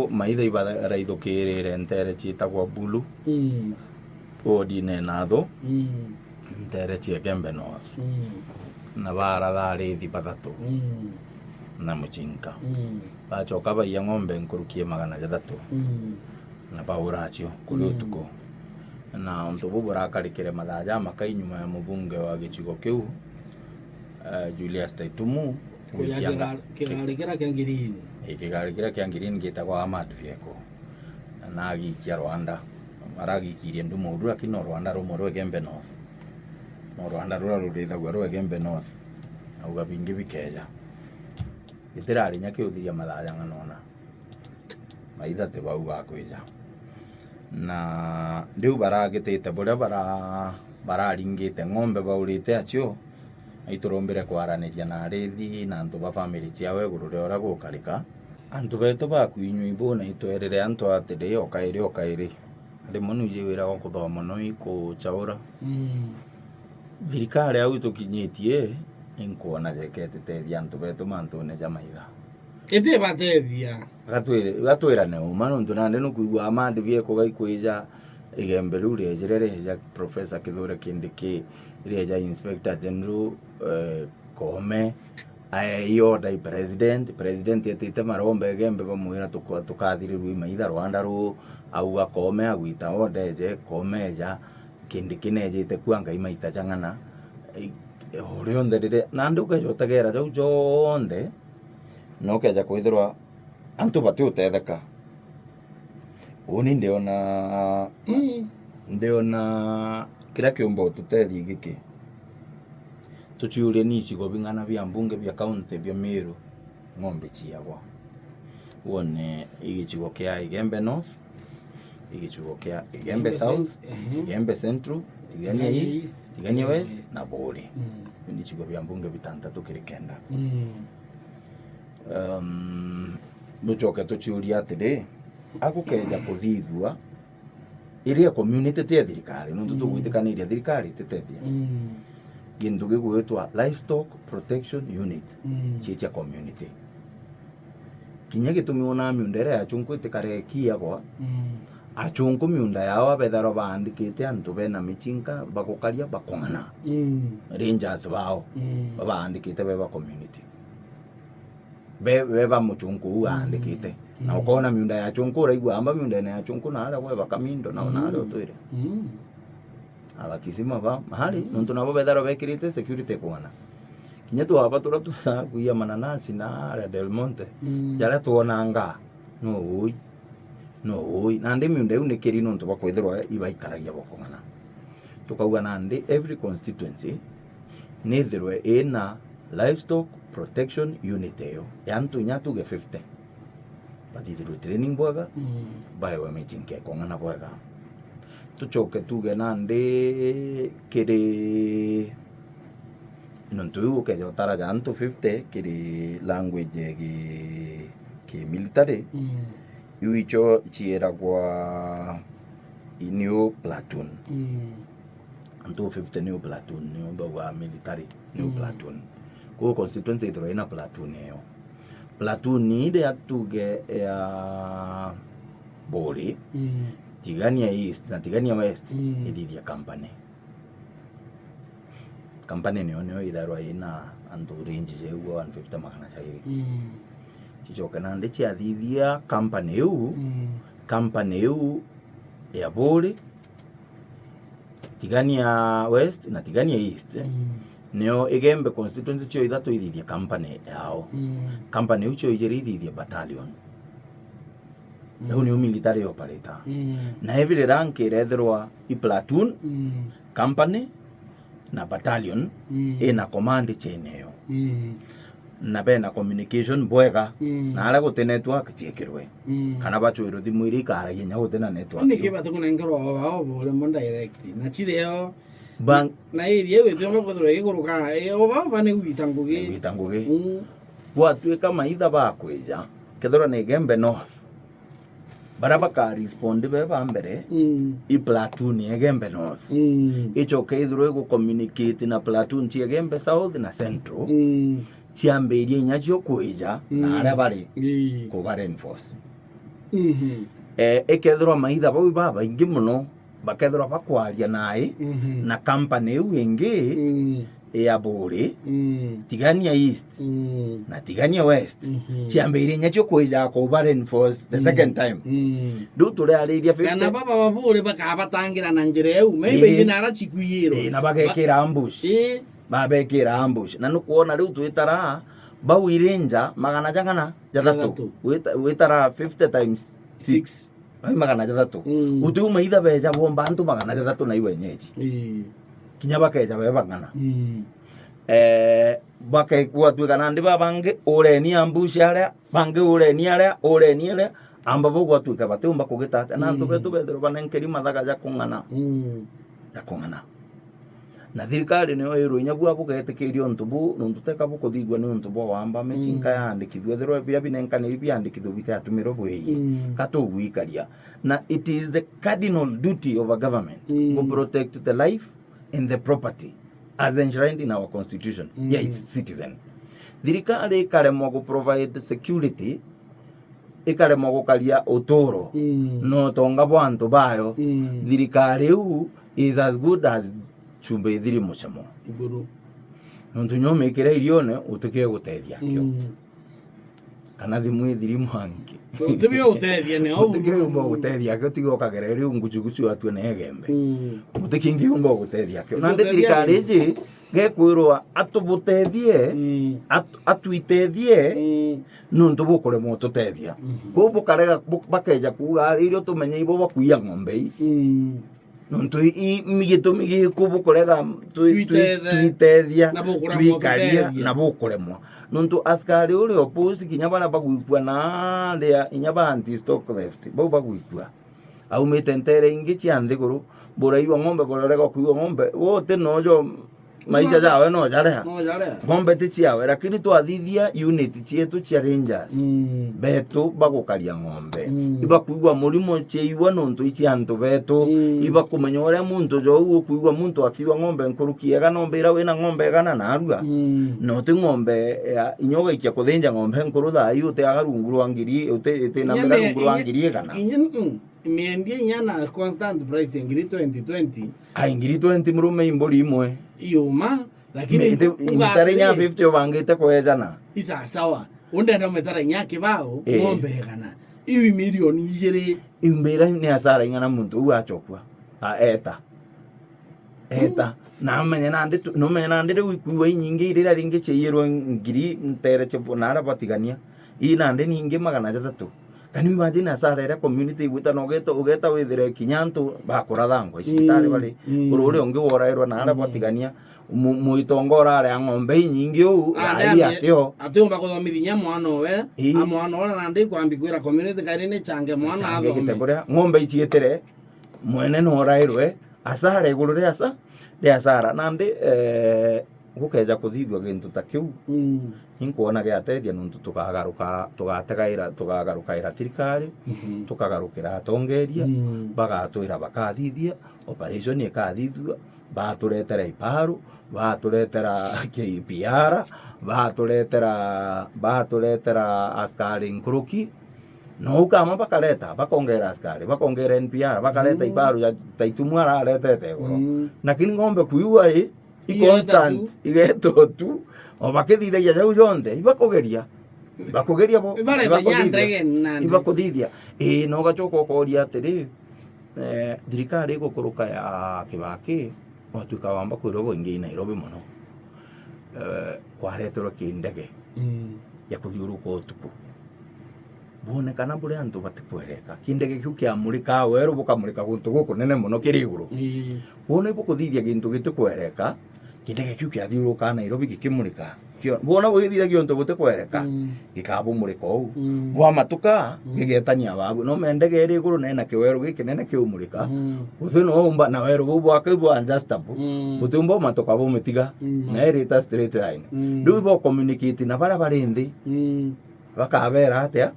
maitha ibaraithukirire ntere ciitagwa Bulu wodi-inĩ nathu ntere cia Gembe North na baratharĩthi bathatu na Muchinka bacoka baiya ng'ombe nkurukie 300 na bauracio kuri utuko na untu bu burakarikire mathaja makainyuma ya mubunge wa gicigo kiu Julius Taitumu kigarikira kia ngirini gitagwa Ahmad Vieko na agikia Rwanda aragikirie ndumuru lakini Rwanda rumwe rwa Gembe North no Rwanda rurithagwa rwa Gembe North auga bingi bikeja itirari nyakiuthiria mathaja ng'anona maitha te bau bakwija na ndiu baragitite buria bararingite ng'ombe baurite acio aiturombere kwaraniria na arithi na antu ba family ciawe iguru ria ora gukarika antu betu bakuinywa ibuna itwerere antu atiri okairi ndi munu jiwira go kuthoma no ikuchaura thirikari au tukinyitie inkuona jekete tethia antu betu mantune jamaitha ete batethia gatwira ne uma nontu nande no kuigua Ahmad Vieko gaikwija igembe riu riejerereja Professor Kithure Kindiki rieja Inspector General Koome iyo dai president yetite marombe gembe bamwira tukathirirwe maitha Rwanda ru auga Koome agwita odeje Koomeja Kindiki nejete kuanga imaita changana orio nderire nande ukajotagera jau jonde no keja kwithirwa antu bati utetheka uni ndiona kira kiumbo tutethi giki tuchiurie ni icigo bing'ana bia mbunge bia county bia Meru ng'ombe ciagwa wone igicigo kia Igembe North igicigo kia Igembe South Igembe Central Tigania East Tigania West na Buri ni icigo bia mbunge bitantatu kiri kenda nucoke tuchiuria atiri agukeja kuthithua iria community te thirikari nundu tugwithikaniria thirikari tetethia gindu gigwitwa Livestock Protection Unit chicha community kinya gitumi ona miundere ya chunku itikarekia gwa achunku miunda yao abetharo baandikite antu bena Michinka bagukaria bakong'ana rangers bao baandikite beba community beba muchunku uandikite na ukona miunda ya chunku raigwa amba miunda ya chunku na ala bwa kamindo na ona ala otwire abakisima ba mahali nontu nabo betharo bekirite security kuona kinya tu abatura tu kuya mananasi na ala Del Monte jara tuonanga no oi nande miunda yu nekeri nontu bakwithirwa ibaikaragia bokong'ana tukauga nande every constituency nithirwe ina Livestock Protection Unit eyo yantu nyatuge 50 batithirwe training bwega bayo Michinka kong'ana bwega tuchoke tuge nande kiri nontu yu kejo taraja antu 50 kiri language ki military yu icho chieragwa new platoon antu 50 new platoon new bawa military new platoon ko constituency ito ina platoon eyo platoon ni ide atuge ya Buri Tigania East na Tigania West idithia company nio itharwa ina antu range jeugwa 150 magana chairi chichoka nande chiathithia company yu ya Buri Tigania West na Tigania East nio Igembe constituency cio ithatu ithithia company yao company ucio ithithia battalion ni military operator na every rank irethirwa i platoon company na battalion ina command chain eyo na bena communication bwega na ala gute network chiekirwe kana bachwiro thimu iri kara yenya gute na network ni kibatu kunengero baba bole mon direct na chireo bang na iri we thomba kuthura iguruka baba ni gwitangugi watu kama maitha bakwija kethora ni Gembe North baraba ka respond beba mbere i platoon ya Gembe North ichoke ithurwe go communicate na platoon cia Gembe South na Central ciambirie nyacio kwija na ara bari ko ba reinforce ekethirwa maitha bau babaingi muno bakethirwa bakwaria nae na company iu ingi ya buri tigania east na tigania west ciambeire nyacio kwija ko reinforce the second time du tule ariria 50 kana baba baburi bakabatangira na njira eu maybe inara chikuiro na bagekira ambush babekira ambush na nukuona riu twitara bau irenja magana jangana jathatu witara 50 times 6 ai magana jathatu utu maitha beja bomba antu magana jathatu na iwenyeji kinya bakeja bebangana bakekua twikana ndi babange ureni ambush aria bange ureni aria amba bo gwatuika batumba kugitata na antu betu bethero banenkeri mathaga ja kungana na thirikari niyo iruinya bua bugetikirio ntubu nuntuteka bukuthigwa ni ntubu wamba mechinka yandikithwe thero bia binenkaniri biandikithwe bitatumiro bwei katugwikaria na it is the cardinal duty of a government to protect the life and the property as enshrined in our constitution yeah its citizen. Thirikari ikaremwa gu provide security ikaremwa gukaria uturo no tonga bwantu bayo thirikari u is as good as chumbe ithiri muchamo guru nontu nyome ikira irione utukie gutethia kyo kana thimu ithiri mwangi utibio gutethia ne au utukie umbo gutethia kyo tigo kagereri unguchuguchu atu ne gembe utukie ngi umbo gutethia kyo na thirikari iji gekwirwa atubutethie atuitethie nontu bukuremwo tutethia kubu karega bakeja kuga irio tumenye ibo bakuia ng'ombe nontu migitumi gikubu kurega tuitethia tuikaria na bukuremwa nontu askari uri opose kinya bana bagwikua na ria inya ba anti stock theft bo bagwikua au metentere ingi chianthi guru buraiwa ng'ombe gororega kuiwa ng'ombe wote nojo maisha jawe no jarea ng'ombe ti ciawe lakini twathithia unit cietu cia rangers betu bagukaria ng'ombe iba kuigwa murimo ciiwa nontu ici antu betu iba kumenya uria muntu jo ukuigwa muntu akiwa ng'ombe nkurukiega ng'ombe ira wina ng'ombe gana na arua no ti ng'ombe inyoga ikia kuthinja ng'ombe nkuru thayu te agarungu rwa ngiri ute na mgarungu rwa ngiri gana miendie nyana constant price ngiri 2020 ngiri 20 murume imbori imwe yuma lakini itare nya 50 obangite kwejana isa sawa undenda metara nya kibao ng'ombe gana iwi milioni igiri imbira ni asara ingana muntu uachokwa eta na menya nande no menya nande wikuwa nyingi irira ringi cheyero ngiri ntere chepo nara batigania nande ningi magana jathatu kani imagine asara ira community gwita no ugeta withire kinyantu bakurathango icitari bari ururi ungi worairwa nara batigania muitongora ari ng'ombe nyingi u ari atio bakuthomithia mwana we mwana ora nande kwambi kwira community kairine change mwana athome ng'ombe icietire mwene no orairwe asara iguru ria asara nande gukeja kuthithwa gintu ta kiu inkuona giatethia nuntu tugagarukaira thirikari tukagarukira atongeria bagatwira bakathithia operation ikathithua baturetera iparu baturetera KPR baturetera askari nkuruki no ukama bakongera askari bakongera NPR bakaleta iparu ya taitumwa aretete goro lakini ng'ombe kuiwa constant igeto tu obakethithagia jau jonde ibakugeria bo ibakuthithia no gachoka ukoria atiri thirikari igukuruka ya Kibaki watuika wamba kwirwo boingi Nairobi muno kwareterwo kindege ya kuthiuruka utuku bonekana buri antu batikwereka kindege kiu kiamurika weru bukamurika guntu guku nene muno kiri iguru bona ibukuthithia gintu gitikwereka kindege kiu kiathiuruka Nairobi gikimurika bona bugithithagio ntu butikwereka gikabumurika ou bwamatuka gigetania babu no mendege iri iguru nena kiweru gikinene kiumurika uthino umba na weru bwake bwa adjustable utumbo matoka bumitiga na iri ta straight line ndu bo communicate na bari nthi bakabera atia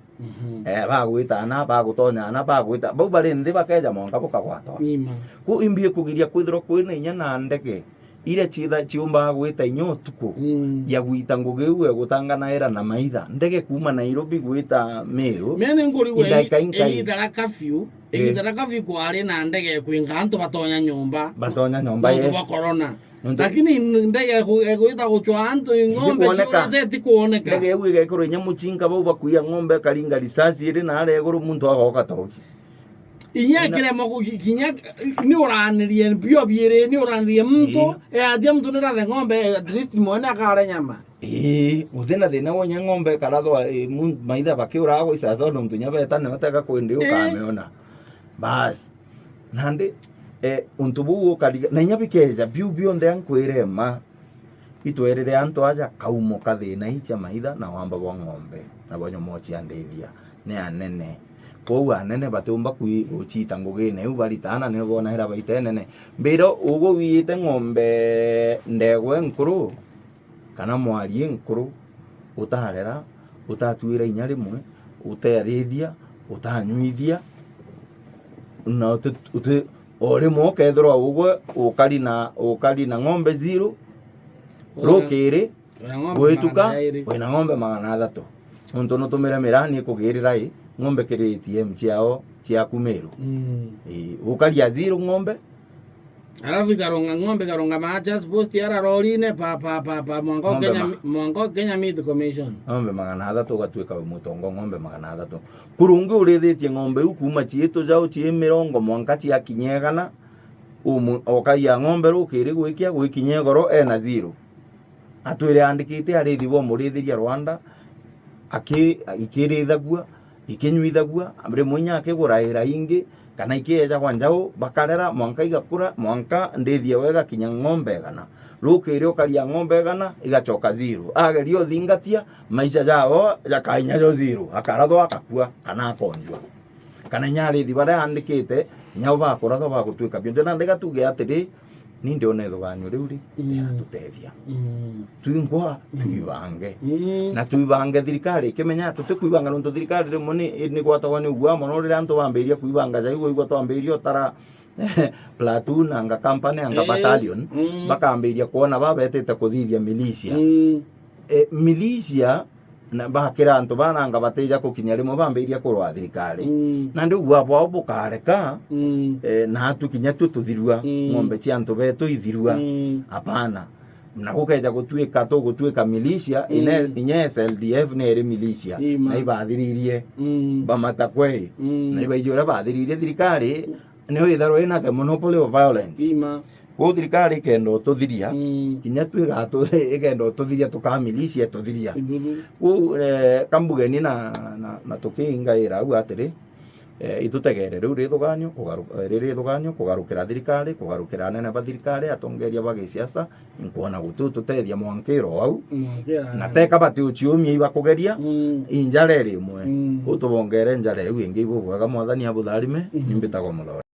bagwitana bagutonyana bagwita bau bari nthi bakeja monga bukagwatwa ku imbie kugiria kwithiro kwina inya na ndege ile chiumba gwita inyo tuko ya gwita ngugi uwe gutangana era na maitha ndege kuma Nairobi gwita Meru mene nguri we igitara kafyu kwari na ndege kwinga antu batonya nyumba ye ba corona lakini ndege gwita guchwa antu ng'ombe churete kuoneka ndege uwe gekoro nyamuchinga bo bakuya ng'ombe kalinga risasi iri na ale guru muntu agoka toki inyekire moko kinya ni oranirie bio biere ni oranirie mtu adia mtu nira the ng'ombe at least mwene akare nyama uthina thina wonya ng'ombe karathwa maitha bakiura go isaso ndo mtu nyabeta ne oteka kwende ukameona bas nande untubu kaliga na nyabikeja bio ndya nkwirema itwerere antu aja kaumo kathina icha maitha na wamba bo ng'ombe na bonyo mochi andethia ne anene kwa anene batumba kui uchita ngugine ubaritana ne bona hera baitenene mbiro ugo wite ng'ombe ndegwe nkuru kana mwarie nkuru utaharera utatuira inya rimwe uterithia utanyuithia na ute ore mo kethro ugo ukari na ng'ombe zero rokere gwetuka wina ng'ombe 300 muntu no tumira mirani kugirira ng'ombe kiri ATM chiao chia Kumeru ukaria zero ng'ombe alafu karonga machas post yara roline pa mwango Kenya Meat Commission ng'ombe 300 gatwika mutongo ng'ombe 300 kurungi urithitie ng'ombe ukuma chieto jao chie mirongo mwanka chia kinyegana okaia ng'ombe rukiri gwikinya goro ena zero atwire andikite arithi bo murithiria Rwanda ikirithagua ikinyuithagua amre munya akiguraira ingi kana ikieja kwa njao bakarera mwanka igakura mwanka ndithie wega kinya ng'ombe gana rukiri ukaria ng'ombe gana igachoka zero agerio thingatia maisha jao jakainya jo zero akarathwa akakua kana akonjwa kana nyarithi bara andikite nyao bakurathwa bagutwika bionde na ndegatuge atiri ni ndione thuganyo riu ri yatutethia twingwa tuibange na tuibange thirikari kimenya tutikuibanga nuntu thirikari rimwe ni gwatagwa ni ugwa mono riri antu bambiria kuibanga jaigo igwa twambiria tara platoon anga company anga battalion bakambiria kuona babetete kuthithia militia militia na bakira antu bananga bateja kukinya rimwe bambiria kurwa thirikari na ndu gwabo bukareka na tukinya tuthirua ng'ombe cia antu betu ithirua hapana na gukeja gutwika militia inya SLDF ne ri militia na ibathiririe bamatakwe na ibaijura bathiririe thirikari niyo itharo ina the monopoly of violence ko thirikari kendo tuthiria kinya twiga igendo tuthiria tukamilicia tuthiria ku kambugeni na tukinga ira au atiri itutegere riu rithuganyo kugarukira thirikari kugarukira nene ba thirikari atongeria ba gisiasa inkuona gutu tutethia mwankiro au na teka bati uchiumia iba kugeria injare rimwe utubongere njare iu ingi ibu bwega mwathani abutharime nimbitagwo muthori